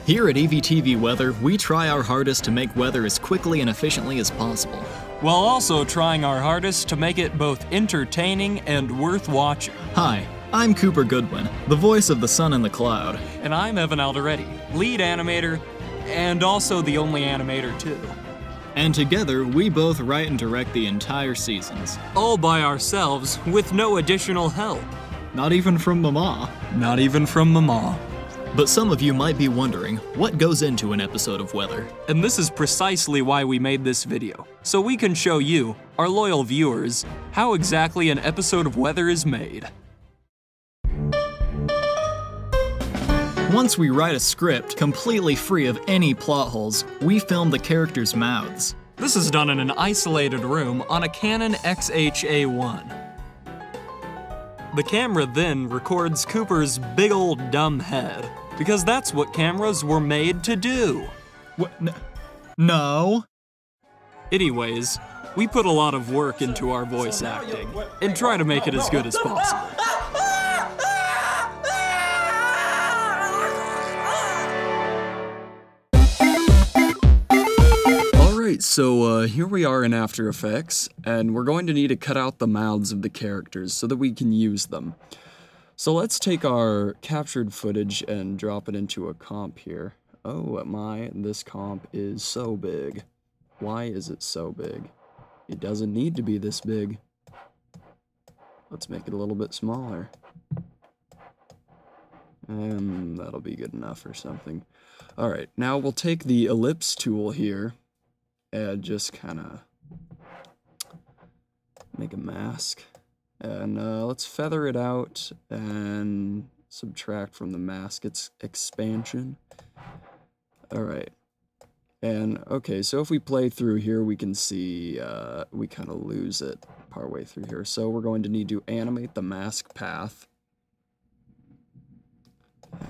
Here at EVTV Weather, we try our hardest to make weather as quickly and efficiently as possible, while also trying our hardest to make it both entertaining and worth watching. Hi, I'm Cooper Goodwin, the voice of the sun in the cloud. And I'm Evan Alderete, lead animator, and also the only animator too. And together, we both write and direct the entire seasons. All by ourselves, with no additional help. Not even from Mama. Not even from Mama. But some of you might be wondering, what goes into an episode of Weather? And this is precisely why we made this video, so we can show you, our loyal viewers, how exactly an episode of Weather is made. Once we write a script completely free of any plot holes, we film the characters' mouths. This is done in an isolated room on a Canon XH-A1. The camera then records Cooper's big old dumb head, because that's what cameras were made to do. What? No. Anyways, we put a lot of work into our voice acting, and try to make it as good as possible. Alright, so here we are in After Effects, and we're going to need to cut out the mouths of the characters so that we can use them. So let's take our captured footage and drop it into a comp here. Oh my, this comp is so big. Why is it so big? It doesn't need to be this big. Let's make it a little bit smaller. And that'll be good enough or something. Alright, now we'll take the ellipse tool here and just kind of make a mask. And let's feather it out and subtract from the mask its expansion. Alright. And, okay, so if we play through here, we can see we kind of lose it partway through here. So we're going to need to animate the mask path.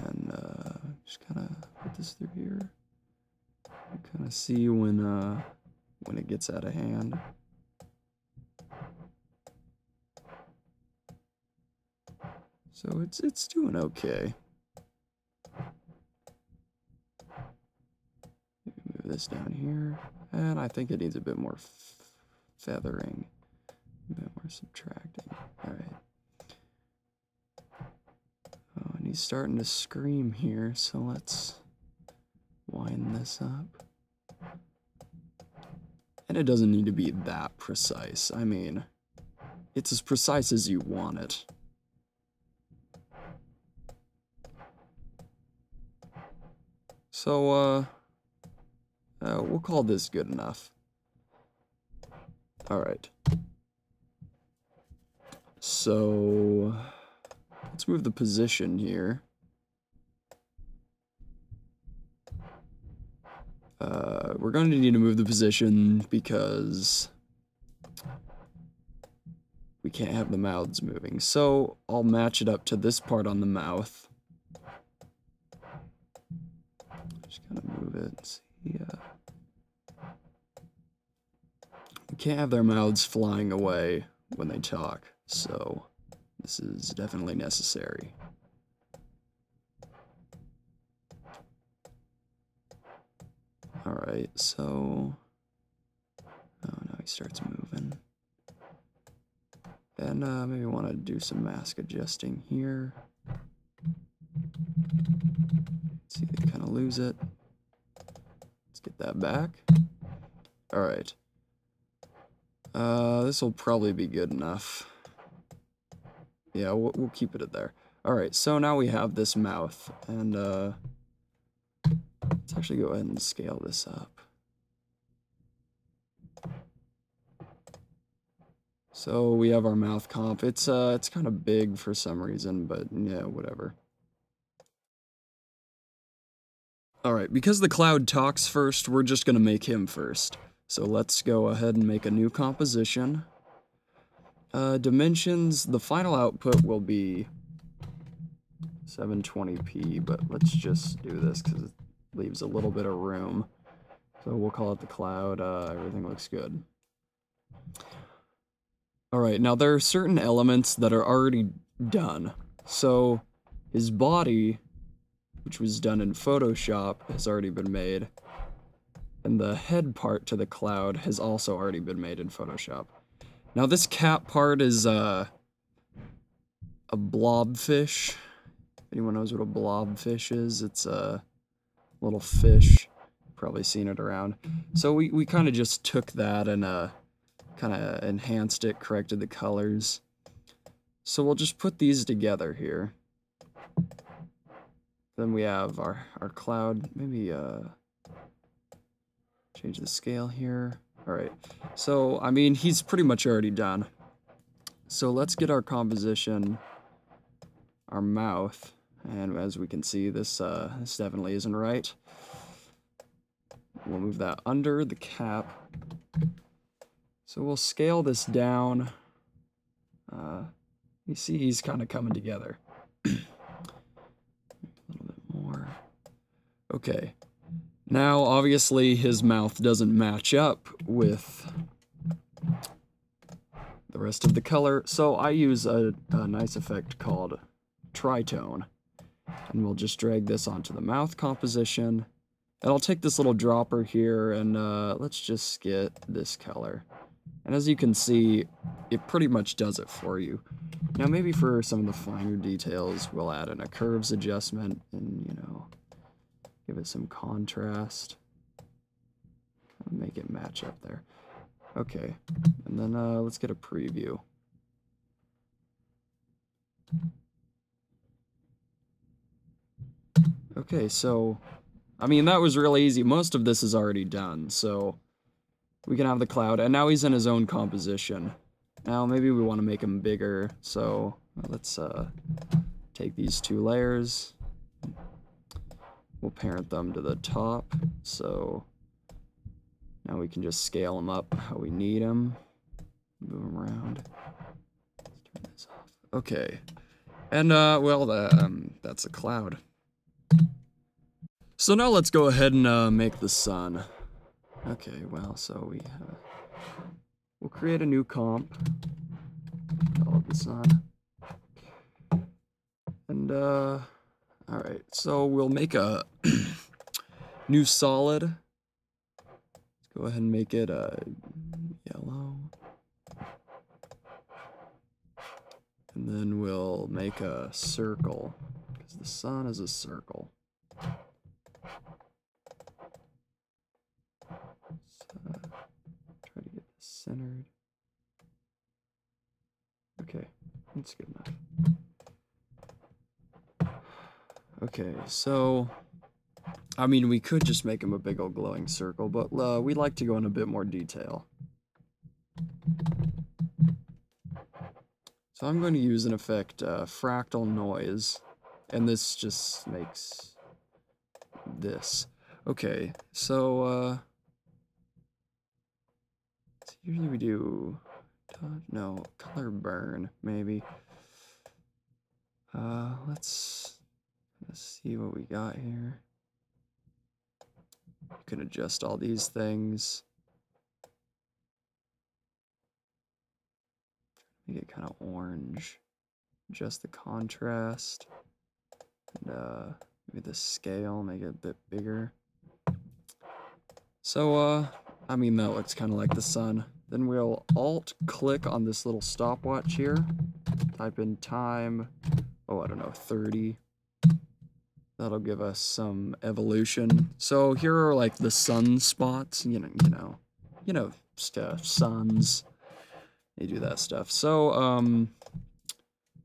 And just kind of put this through here. Kind of see when it gets out of hand. So it's doing okay. Move this down here, and I think it needs a bit more feathering, a bit more subtracting. All right. Oh, and he's starting to scream here, so let's wind this up. And it doesn't need to be that precise. I mean, it's as precise as you want it. So, we'll call this good enough. Alright. So, let's move the position here. We're going to need to move the position because we can't have the mouths moving. So, I'll match it up to this part on the mouth. Just kind of move it. Yeah. We can't have their mouths flying away when they talk, so this is definitely necessary. Alright, so... Oh, now he starts moving. And maybe want to do some mask adjusting here. See, they kind of lose it. Let's get that back. Alright. This will probably be good enough. Yeah, we'll keep it at there. Alright, so now we have this mouth, and let's actually go ahead and scale this up. So we have our mouth comp. It's kind of big for some reason, but yeah, whatever. Alright, because the cloud talks first, we're just gonna make him first. So let's go ahead and make a new composition. Dimensions, the final output will be 720p, but let's just do this because it leaves a little bit of room. So we'll call it the cloud. Everything looks good. Alright, now there are certain elements that are already done. So his body which was done in Photoshop, has already been made. And the head part to the cloud has also already been made in Photoshop. Now this cap part is a blobfish. If anyone knows what a blobfish is, it's a little fish. Probably seen it around. So we kind of just took that and kind of enhanced it, corrected the colors. So we'll just put these together here. Then we have our cloud. Maybe change the scale here. All right. So, I mean, he's pretty much already done. So let's get our composition, our mouth. And as we can see, this definitely isn't right. We'll move that under the cap. So we'll scale this down. You see he's kind of coming together. A little bit more. Okay. Now, obviously, his mouth doesn't match up with the rest of the color, so I use a nice effect called tritone. And we'll just drag this onto the mouth composition. And I'll take this little dropper here, and let's just get this color. And as you can see, it pretty much does it for you. Now maybe for some of the finer details, we'll add in a curves adjustment and, you know, give it some contrast. Make it match up there. Okay, and then let's get a preview. Okay, so, I mean, that was really easy. Most of this is already done, so we can have the cloud, and now he's in his own composition. Now maybe we want to make him bigger, so let's take these two layers. We'll parent them to the top, so now we can just scale them up how we need them. Move them around. Let's turn this off. Okay, and well, that's a cloud. So now let's go ahead and make the sun. Okay, well, so we'll create a new comp. Call it the sun. And alright, so we'll make a new solid. Let's go ahead and make it yellow. And then we'll make a circle, because the sun is a circle. Try to get this centered. Okay, that's good enough. Okay, so, I mean, we could just make him a big old glowing circle, but we like to go in a bit more detail. So I'm going to use an effect, Fractal Noise, and this just makes this. Okay, so, usually we do, no, color burn, maybe. Let's see what we got here. You can adjust all these things. Make it kind of orange. Adjust the contrast. And maybe the scale, make it a bit bigger. So, I mean, that looks kind of like the sun. Then we'll Alt-click on this little stopwatch here. Type in time, oh, I don't know, 30. That'll give us some evolution. So here are like the sunspots, you know, stuff, suns. They do that stuff. So, I'm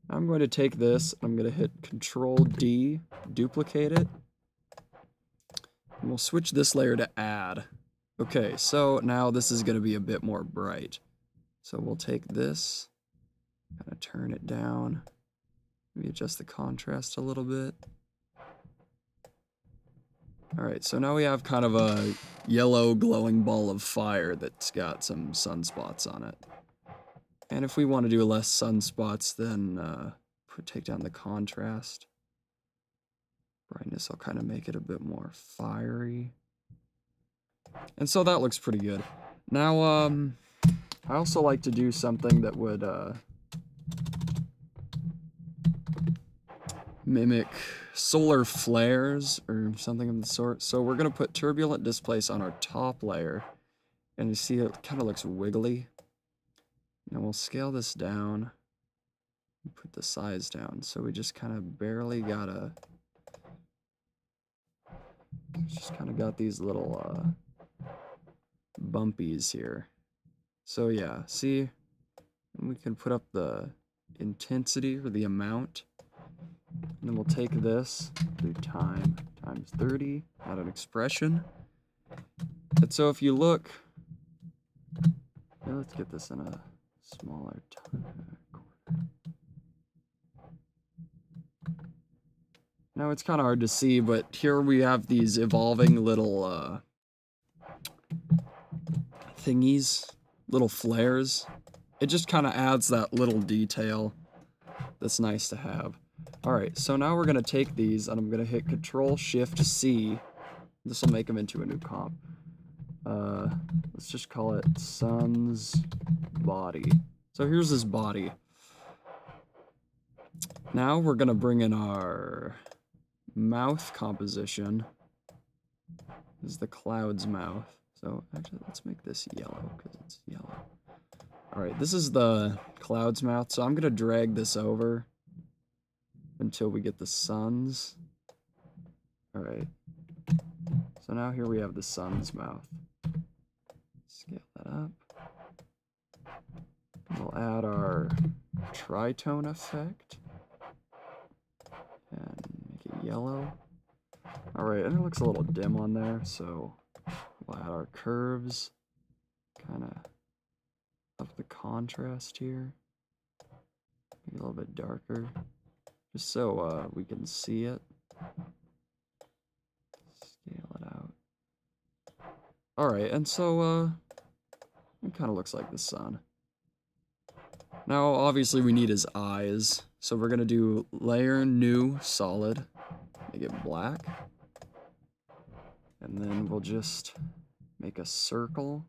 going to take this, I'm going to hit Control-D, duplicate it. And we'll switch this layer to add. Okay, so now this is going to be a bit more bright. So we'll take this, kind of turn it down, maybe adjust the contrast a little bit. Alright, so now we have kind of a yellow glowing ball of fire that's got some sunspots on it. And if we want to do less sunspots, then take down the contrast. Brightness will kind of make it a bit more fiery. And so that looks pretty good. Now, I also like to do something that would mimic solar flares or something of the sort. So we're going to put Turbulent Displace on our top layer. And you see it kind of looks wiggly. Now we'll scale this down. Put the size down. So we just kind of barely gotta... Just kind of got these little bumpies here. So yeah, see? We can put up the intensity or the amount. And then we'll take this, do time times 30, add an expression. And so if you look, let's get this in a smaller corner. Now it's kind of hard to see, but here we have these evolving little thingies, little flares. It just kind of adds that little detail that's nice to have. Alright, so now we're going to take these, and I'm going to hit Control-Shift-C. This will make them into a new comp. Let's just call it Sun's Body. So here's his body. Now we're going to bring in our mouth composition. This is the cloud's mouth. So actually, let's make this yellow, because it's yellow. Alright, this is the cloud's mouth, so I'm going to drag this over until we get the sun's. Alright. So now here we have the sun's mouth. Scale that up. We'll add our tritone effect. And make it yellow. Alright, and it looks a little dim on there, so we'll add our curves. Kind of up the contrast here. Make it a little bit darker. Just so we can see it. Scale it out. Alright, and so it kind of looks like the sun. Now, obviously, we need his eyes. So we're going to do Layer, New, Solid. Make it black. And then we'll just make a circle.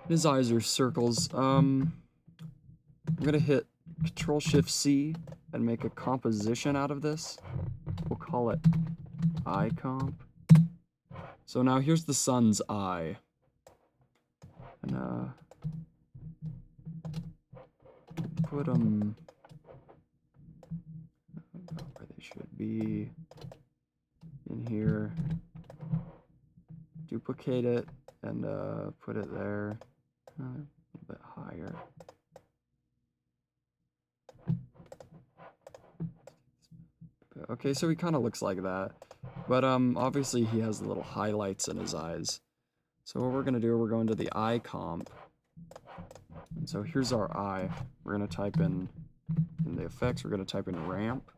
His eyes are circles. I'm going to hit Control-Shift-C and make a composition out of this. We'll call it Eye Comp. So now here's the sun's eye. And put them where they should be. In here. Duplicate it and put it there. A little bit higher. Okay, so he kind of looks like that. But obviously he has the little highlights in his eyes. So what we're going to do, we're going to the eye comp. And so here's our eye. We're going to type in the effects, we're going to type in ramp.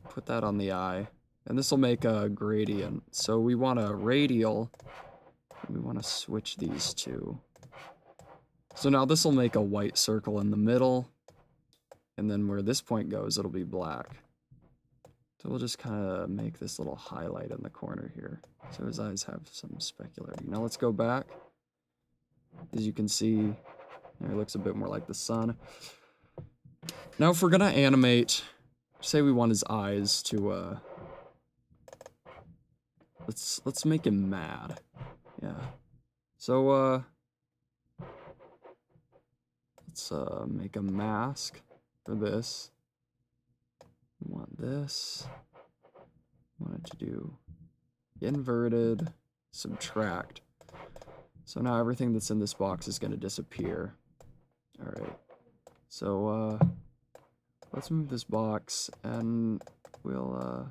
Put that on the eye. And this will make a gradient. So we want a radial. And we want to switch these two. So now this will make a white circle in the middle. And then where this point goes, it'll be black. So we'll just kind of make this little highlight in the corner here. So his eyes have some specularity. Now let's go back. As you can see, there it looks a bit more like the sun. Now if we're going to animate, say we want his eyes to, let's make him mad. Yeah. So, let's make a mask for this. We want this. We want it to do inverted subtract. So now everything that's in this box is going to disappear. Alright. So, let's move this box and we'll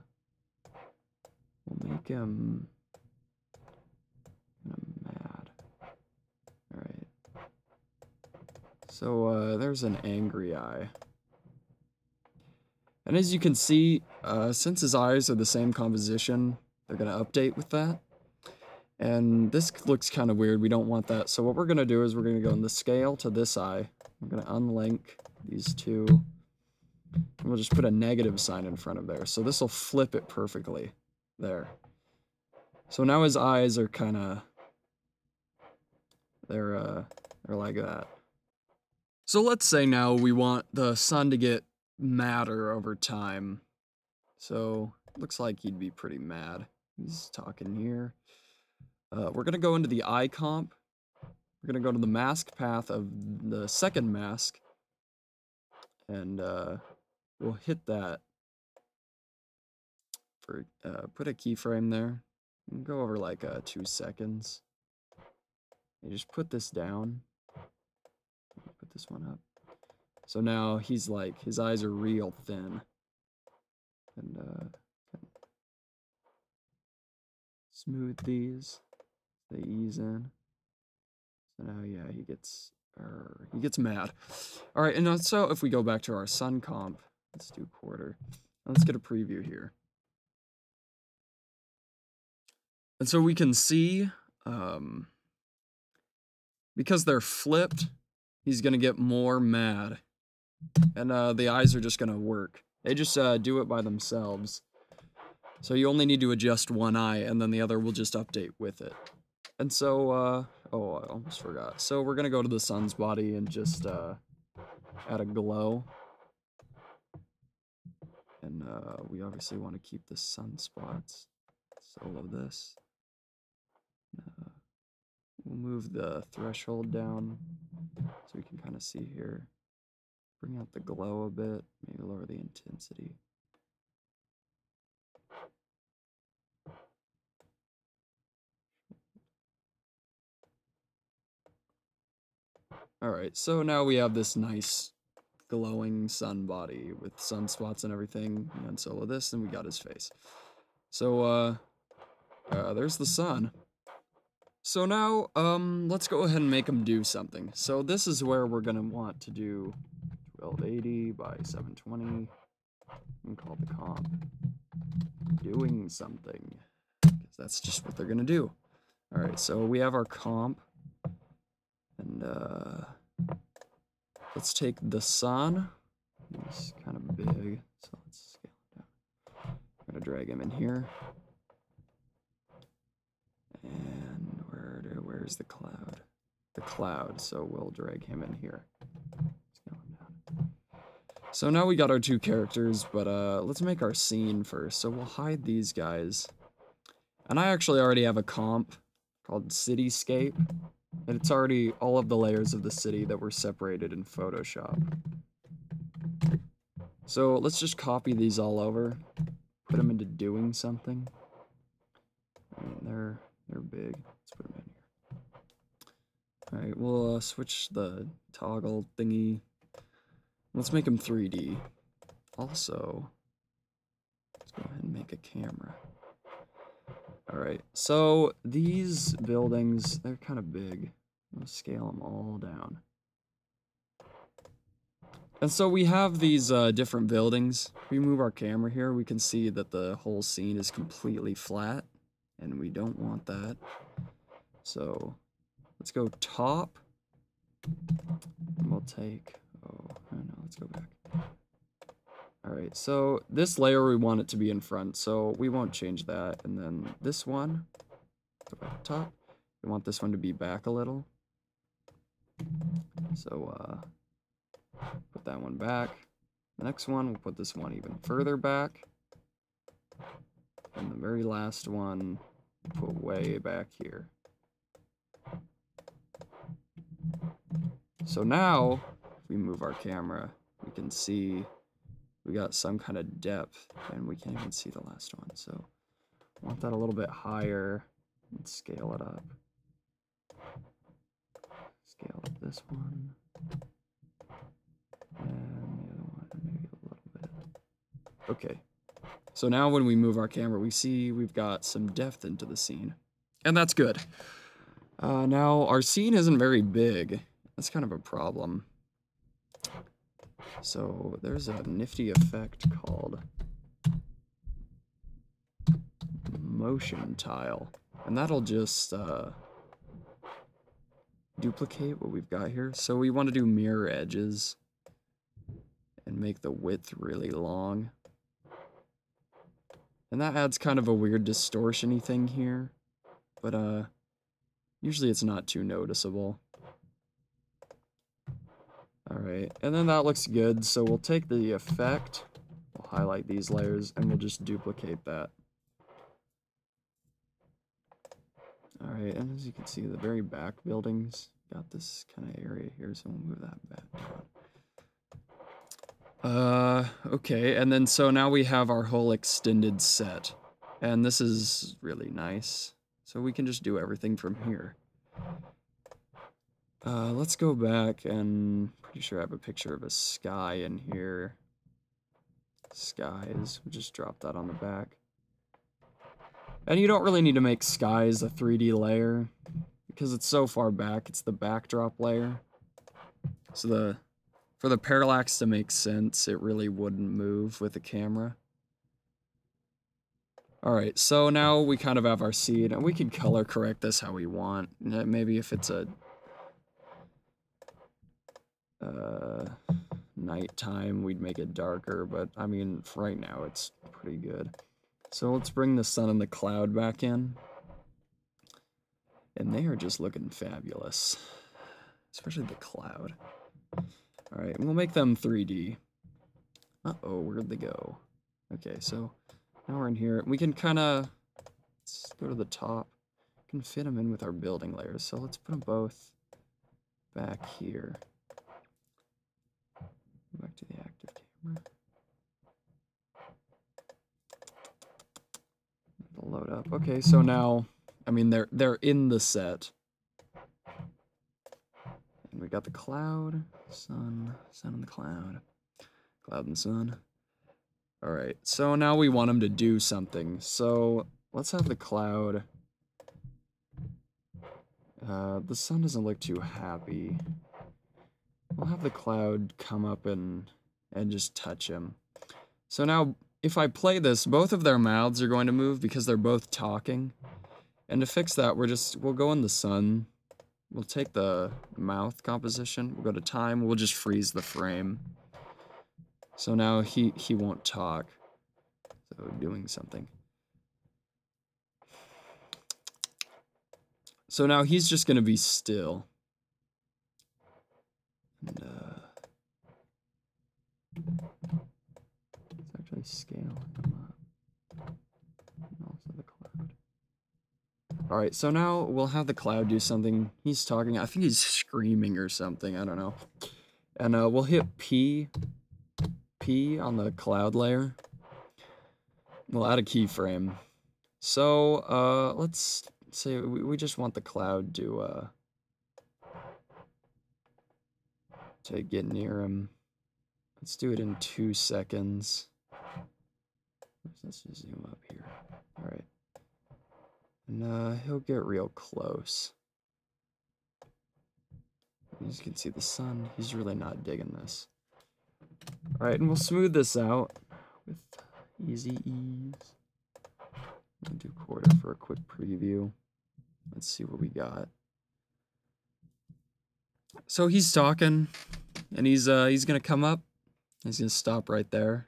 make him mad. Alright. So, there's an angry eye. And as you can see, since his eyes are the same composition, they're going to update with that. And this looks kind of weird. We don't want that. So what we're going to do is we're going to go in the scale to this eye. We're going to unlink these two. And we'll just put a negative sign in front of there. So this will flip it perfectly. There. So now his eyes are kind of... They're like that. So let's say now we want the sun to get madder over time. So looks like he'd be pretty mad. He's talking here. We're gonna go into the eye comp. We're gonna go to the mask path of the second mask. And we'll hit that for, put a keyframe there. And go over like 2 seconds. And just put this down. Put this one up. So now he's like, his eyes are real thin. And smooth these. They ease in. So now, yeah, he gets mad. All right, and so if we go back to our sun comp, let's do quarter. Let's get a preview here. And so we can see, because they're flipped, he's gonna get more mad. And the eyes are just gonna work. They just do it by themselves. So you only need to adjust one eye, and then the other will just update with it. And so, oh, I almost forgot. So we're gonna go to the sun's body and just add a glow. And we obviously want to keep the sunspots. Solo this. We'll move the threshold down so we can kind of see here. Bring out the glow a bit, maybe lower the intensity. Alright, so now we have this nice glowing sun body with sunspots and everything. And solo this, and we got his face. So, there's the sun. So now, let's go ahead and make him do something. So this is where we're gonna want to do 1280 by 720. And call the comp doing something, because that's just what they're gonna do. All right, so we have our comp, and let's take the sun. He's kind of big, so let's scale it down. I'm gonna drag him in here. And where's the cloud? The cloud, so we'll drag him in here. Scale him down. So now we got our two characters, but let's make our scene first. So we'll hide these guys. And I actually already have a comp called Cityscape. And it's already all of the layers of the city that were separated in Photoshop. So let's just copy these all over. Put them into doing something. I mean, they're big. Let's put them in here. Alright, we'll switch the toggle thingy. Let's make them 3D. Also, let's go ahead and make a camera. Alright, so these buildings, they're kind of big. I'll scale them all down. And so we have these different buildings. If we move our camera here, we can see that the whole scene is completely flat. And we don't want that. So let's go top. And we'll take, oh no, let's go back. Alright, so this layer we want it to be in front, so we won't change that. And then this one, go back to top. We want this one to be back a little. So put that one back. The next one, we'll put this one even further back. And the very last one, put way back here. So now, if we move our camera, we can see we got some kind of depth, and we can't even see the last one. So I want that a little bit higher and scale it up. Scale up this one. And the other one, maybe a little bit. Okay. So now when we move our camera, we see we've got some depth into the scene. And that's good. Now, our scene isn't very big. That's kind of a problem. So there's a nifty effect called motion tile. And that'll just duplicate what we've got here. So we want to do mirror edges and make the width really long. And that adds kind of a weird distortion-y thing here, but usually it's not too noticeable. All Alright, and then that looks good, so we'll take the effect, we'll highlight these layers, and we'll just duplicate that. Alright, and as you can see, the very back buildings got this kind of area here, so we'll move that back down. Okay, and then so now we have our whole extended set. And this is really nice. So we can just do everything from here. Let's go back, and pretty sure I have a picture of a sky in here. Skies, we'll just drop that on the back. And you don't really need to make skies a 3D layer, because it's so far back, it's the backdrop layer. So for the parallax to make sense, it really wouldn't move with the camera. Alright, so now we kind of have our seed, and we can color correct this how we want. Maybe if it's a nighttime, we'd make it darker, but I mean, for right now, it's pretty good. So let's bring the sun and the cloud back in. And they are just looking fabulous. Especially the cloud. Alright, we'll make them 3D. Uh-oh, where'd they go? Okay, so now we're in here. We can kind of, let's go to the top. We can fit them in with our building layers. So let's put them both back here. Back to the active camera. It'll load up. Okay, so now, I mean, they're in the set. And we got the cloud, sun and the cloud. Cloud and sun. Alright, so now we want them to do something. So let's have the cloud. The sun doesn't look too happy. We'll have the cloud come up and just touch him. So now, if I play this, both of their mouths are going to move because they're both talking. And to fix that, we'll go in the sun. We'll take the mouth composition, we'll go to time, we'll just freeze the frame. So now he won't talk. So doing something. So now he's just gonna be still. And let's actually scale him up. And also the cloud. Alright, so now we'll have the cloud do something. He's talking, I think he's screaming or something, I don't know. And we'll hit P on the cloud layer. We'll add a keyframe. So, let's say we just want the cloud to get near him. Let's do it in 2 seconds. Let's just zoom up here. Alright. And he'll get real close. As you can see the sun, he's really not digging this. Alright, and we'll smooth this out with easy ease. I'll do quarter for a quick preview. Let's see what we got. So he's talking, and he's gonna come up. He's gonna stop right there.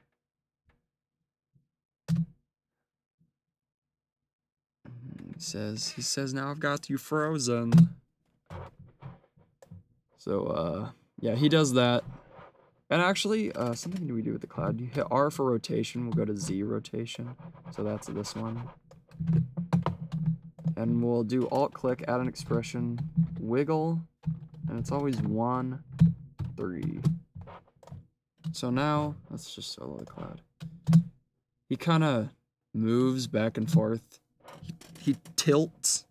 He says, now I've got you frozen. So, yeah, he does that. And actually, something do we do with the cloud? You hit R for rotation, we'll go to Z rotation. So that's this one. And we'll do Alt-click, add an expression, wiggle, and it's always 1, 3. So now, let's just solo the cloud. He kind of moves back and forth. He tilts,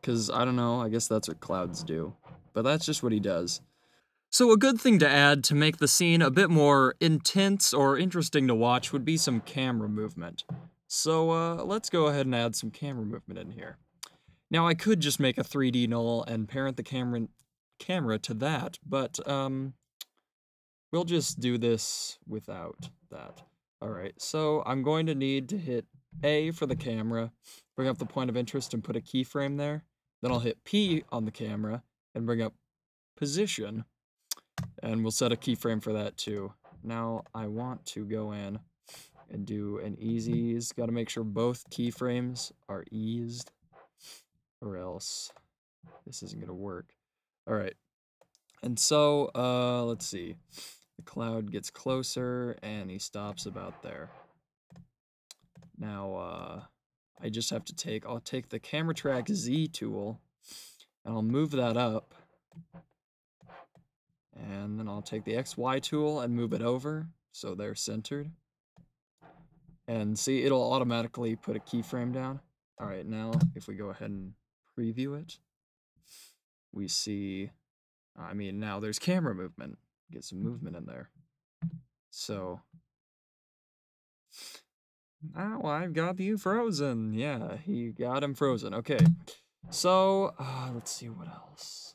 because I don't know, I guess that's what clouds do. But that's just what he does. So a good thing to add to make the scene a bit more intense or interesting to watch would be some camera movement. So let's go ahead and add some camera movement in here. Now I could just make a 3D null and parent the camera to that, but we'll just do this without that. Alright, so I'm going to need to hit A for the camera, bring up the point of interest and put a keyframe there. Then I'll hit P on the camera and bring up position. And we'll set a keyframe for that too. Now I want to go in and do an ease. Got to make sure both keyframes are eased, or else this isn't going to work. Alright. And so, let's see. The cloud gets closer, and he stops about there. Now, I just have to I'll take the camera track Z tool, and I'll move that up. And then I'll take the XY tool and move it over, so they're centered. And see, it'll automatically put a keyframe down. All right, now if we go ahead and preview it, we see, I mean, now there's camera movement. Get some movement in there. So, now I've got you frozen. Yeah, he got him frozen. Okay, so, let's see what else.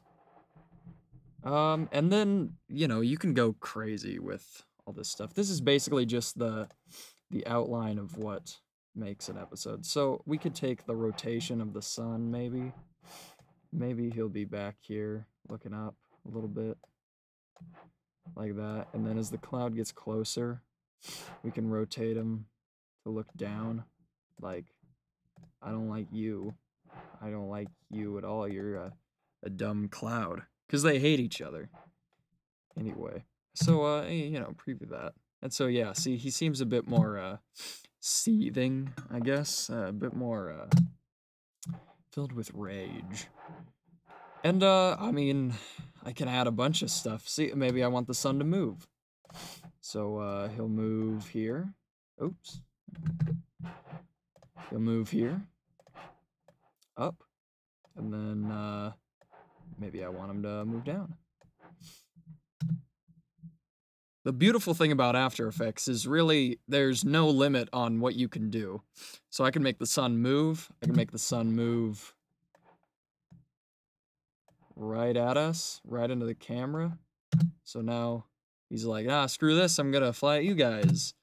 And then, you know, you can go crazy with all this stuff. This is basically just the outline of what makes an episode. So we could take the rotation of the sun, maybe. Maybe he'll be back here looking up a little bit like that. And then as the cloud gets closer, we can rotate him to look down. Like, I don't like you. I don't like you at all. You're a dumb cloud. Because they hate each other. Anyway. So, you know, preview that. And so, yeah, see, he seems a bit more, seething, I guess. A bit more, filled with rage. And, I mean, I can add a bunch of stuff. See, maybe I want the sun to move. So, he'll move here. Oops. He'll move here. Up. And then, maybe I want him to move down. The beautiful thing about After Effects is really there's no limit on what you can do. So I can make the sun move. I can make the sun move right at us, right into the camera. So now he's like, screw this, I'm gonna fly at you guys.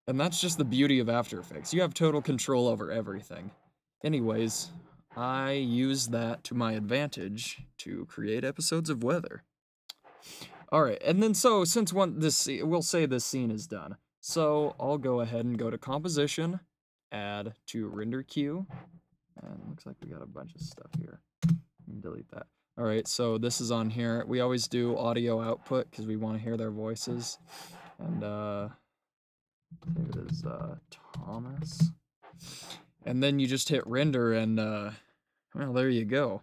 And that's just the beauty of After Effects. You have total control over everything. Anyways, I use that to my advantage to create episodes of Weather. Alright, and then so, since we'll say this scene is done. So, I'll go ahead and go to Composition, add to Render Queue, and looks like we got a bunch of stuff here. Delete that. Alright, so this is on here. We always do audio output, because we want to hear their voices. And, there it is, Thomas. And then you just hit render and, well, there you go.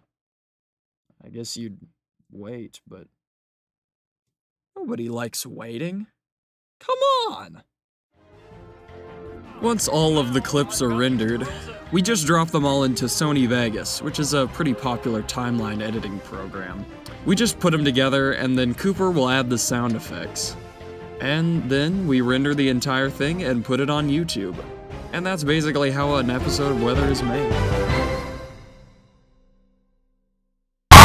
I guess you'd wait, but nobody likes waiting. Come on! Once all of the clips are rendered, we just drop them all into Sony Vegas, which is a pretty popular timeline editing program. We just put them together, and then Cooper will add the sound effects. And then we render the entire thing and put it on YouTube. And that's basically how an episode of Weather is made.